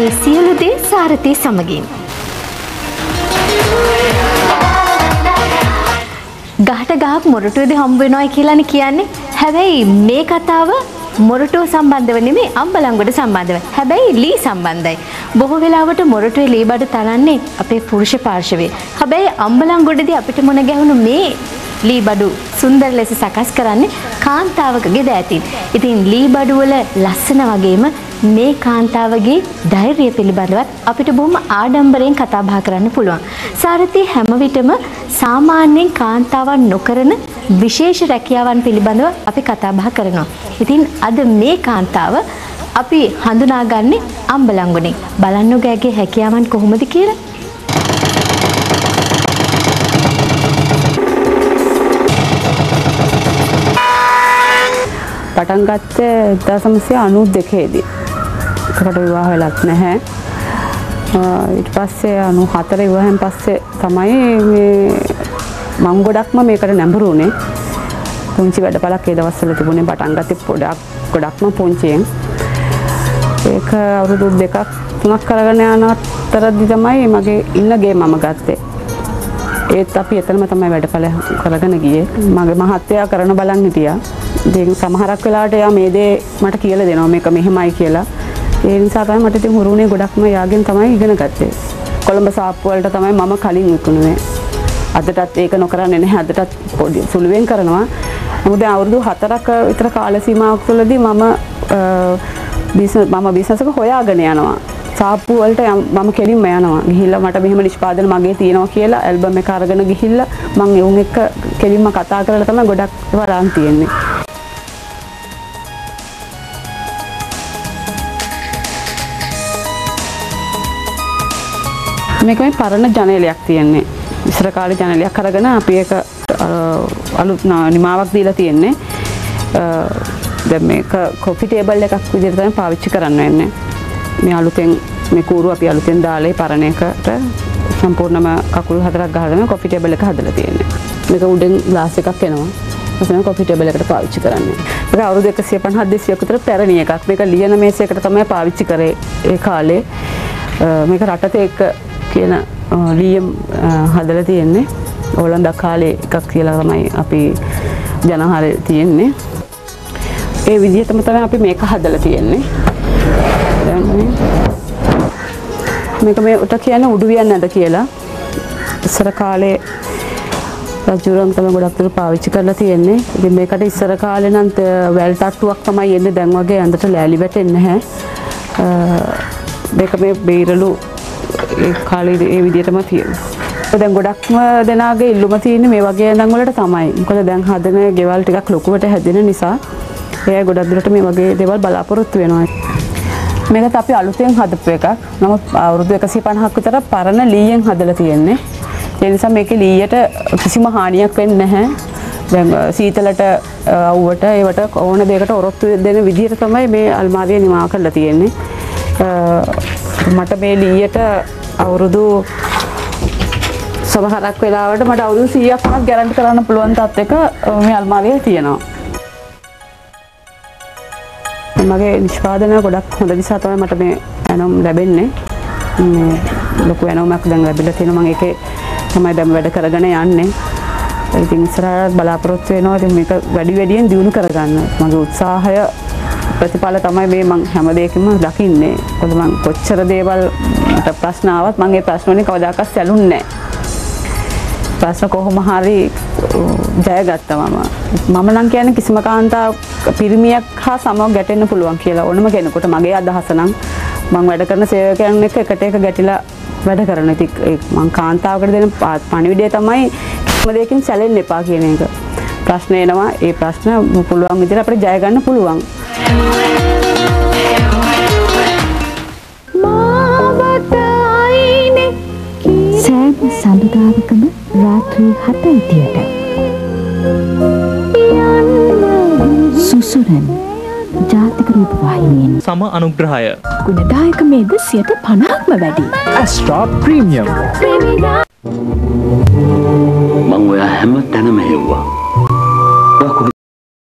ඒ සියලු දේ සාරථී සමගින්. ගහට ගහක් මොරටුවේදී හම්බ වෙනවයි කියලානේ කියන්නේ. හැබැයි මේ කතාව මොරටුව සම්බන්ධව නෙමෙයි අම්බලන්ගොඩ සම්බන්ධව. හැබැයි ලී සම්බන්ධයි. බොහෝ වෙලාවට මොරටුවේ ලී බඩු තලන්නේ අපේ පුරුෂ පාර්ශවයේ. හැබැයි අම්බලන්ගොඩදී අපිට මුණ ගැහුණු මේ ලී බඩු සුන්දර ලෙස සකස් කරන්නේ කාන්තාවකගේ දෑතින්. ඉතින් ලී බඩු වල ලස්සන වගේම මේ කාන්තාවගේ ධෛර්යය පිළිබඳවත් අපිට බොහොම ආඩම්බරයෙන් කතා බහ කරන්න පුළුවන්. සාරථී හැම විටම සාමාන්‍යයෙන් කාන්තාවන් නොකරන විශේෂ රැකියාවන් පිළිබඳව අපි කතා බහ කරනවා. ඉතින් අද මේ කාන්තාව අපි හඳුනාගන්නේ අම්බලන්ගොඩෙන්. බලන්න ගෑගේ හැකියාවන් කොහොමද කියලා. පටන් ගත්තේ 1992 දී. ඒකට විවාහ වෙලත් නැහැ. ඊට පස්සේ 94 විවාහයෙන් පස්සේ තමයි මම ගොඩක්ම මේකට නැඹුරු වුණේ. පුංචි වැඩපළක් ඒ දවස්වල තිබුණේ පටන් ගත්තේ ගොඩක්ම පුංචියෙන්. ඒක අවුරුදු 2ක් 3ක් කරගෙන යන අතරදී තමයි මගේ ඉන්න ගේ මම ගත්තේ. ඒත් අපි එතනම තමයි වැඩපළ කරගෙන ගියේ. මගේ මහත්තයා කරන බලන් හිටියා. ඉතින් සමහරක් වෙලාවට එයා මේ දේ මට කියලා දෙනවා මේක මෙහෙමයි කියලා. ඒ නිසා තමයි මට ඉතින් හුරුුනේ ගොඩක්ම යාගෙන් තමයි ඉගෙන ගත්තේ. කොළඹ සාප්පු වලට තමයි මම කලින් විකුණුනේ. අදටත් ඒක නොකරන්නේ නැහැ. අදටත් පොඩි සුළුවෙන් කරනවා. මොකද අවුරුදු 4ක විතර කාල සීමාවක් තුළදී මම බිස්නස් එක හොයාගෙන යනවා. සාප්පු වලට මම කෙලින්ම යනවා. ගිහිල්ලා මට මෙහෙම නිෂ්පාදන මගේ තියෙනවා කියලා ඇල්බම් එක අරගෙන ගිහිල්ලා මම එවුන් එක්ක කෙලින්ම කතා කරලා තමයි ගොඩක් වරන් තියෙන්නේ. මේක මේ පරණ ජනේලයක් තියෙන්නේ. ඉස්සර කාලේ ජනේලයක් අරගෙන අපි ඒක අලුත් නිමාවක් දීලා තියෙන්නේ. දැන් මේක කොෆි ටේබල් එකක් විදිහට තමයි පාවිච්චි කරන්න වෙන්නේ. මේ අලුතෙන් මේ කූරු අපි අලුතෙන් දාලා පරණ එකට සම්පූර්ණම කකුල් හතරක් ගහගෙන කොෆි ටේබල් එක හදලා තියෙන්නේ. මේක උඩින් ග්ලාස් එකක් එනවා. එතන කොෆි ටේබල් එකට පාවිච්චි කරන්නේ. මේක අවුරුදු 150 200ක විතර පැරණි එකක්. මේක ලියන මේසයකට තමයි පාවිච්චි කරේ ඒ කාලේ. මේක රටතේ එක කියන ලියම් හදලා තියෙන්නේ. ඕලන්දා කාලේ එකක් කියලා තමයි අපි ජනහාරේ තියෙන්නේ. ඒ විදිහටම තමයි අපි මේක හදලා තියෙන්නේ. මේක මේ උට කියන්නේ උඩුවියන් නැද කියලා. ඉස්සර කාලේ රජුරන් තමයි ගොඩක් දුර පාවිච්චි කරලා තියෙන්නේ. ඉතින් මේකට ඉස්සර කාලේ නම් වැල් තට්ටුවක් තමයි එන්නේ. දැන් වගේ ඇඳට ලෑලි වැටෙන්නේ නැහැ. මේක මේ බේරළු ඒ කාලේ ඒ විදිහටම තියෙනවා. දැන් ගොඩක්ම දෙනාගේ ඉල්ලුම තියෙන්නේ මේ වගේ ඇඳන් වලට තමයි. මොකද දැන් හදන ගෙවල් ටිකක් ලොකුවට හැදෙන නිසා එයා ගොඩක් දුරට මේ වගේ දේවල් බලාපොරොත්තු වෙනවා. මේකත් අපි අලුතෙන් හදපු එකක්. නමුත් අවුරුදු 150ක් විතර පරණ ලීයෙන් හදලා තියෙන්නේ. ඒ නිසා මේකේ ලීයට කිසිම හානියක් වෙන්නේ නැහැ. දැන් සීතලට අවුවට ඒවට ඕන දෙයකට ඔරොත්තු දෙන විදිහට තමයි මේ අල්මාරිය නිමා කරලා තියෙන්නේ. මට මේ ලීයට අවුරුදු සමහරක් වෙලාවට මට අවුරුදු 100ක් වුණත් ගැරන්ටි කරන්න පුළුවන් තත්ත්වයක මේ අල්මාරිය තියෙනවා. මගේ නිෂ්පාදන ගොඩක් හොඳ නිසා තමයි මට මේ ඇනොම් ලැබෙන්නේ. මේ ලොකු ඇනොමක් දැන් ලැබිලා තියෙනවා. මම ඒකේ තමයි දැන් වැඩ කරගෙන යන්නේ. ඉතින් ඉස්සරහට බලාපොරොත්තු වෙනවා. ඉතින් මේක වැඩියෙන් දියුණු කරගන්න. මගේ උත්සාහය ප්‍රතිඵල තමයි මේ මම හැම දෙයකින්ම දකින්නේ. මොකද මම කොච්චර දේවල් මට ප්‍රශ්න ආවත් මම ඒ ප්‍රශ්න වලින් කවදාකවත් සැලුන්නේ නැහැ. ප්‍රශ්න කොහොම හරි ජයගත්තා මම. මම නම් කියන්නේ කිසිම කාන්තාවක් පිරිමියක් හා සමව ගැටෙන්න පුළුවන් කියලා ඕනම කෙනෙකුට මගේ අදහස නම් මම වැඩ කරන සේවකයන් එක්ක එකට එක ගැටිලා වැඩ කරන. ඉතින් මම කාන්තාවකට දෙන පණිවිඩය තමයි කිසිම දෙයකින් සැලෙන්න එපා කියන එක. ප්‍රශ්න එනවා ඒ ප්‍රශ්න පුළුවන් විදිහට අපිට ජය ගන්න පුළුවන්. සෑම සඳුදාවකම රාත්‍රී 7:00ට සුසුරන් ජාතික රූප වාහිනියෙන් සම අනුග්‍රහය ගුණදායක මේද 50%ක්ම වැඩි ඇස්ට්‍රා ප්‍රීමියම් මම ඔයා හැම තැනම හෙව්වා.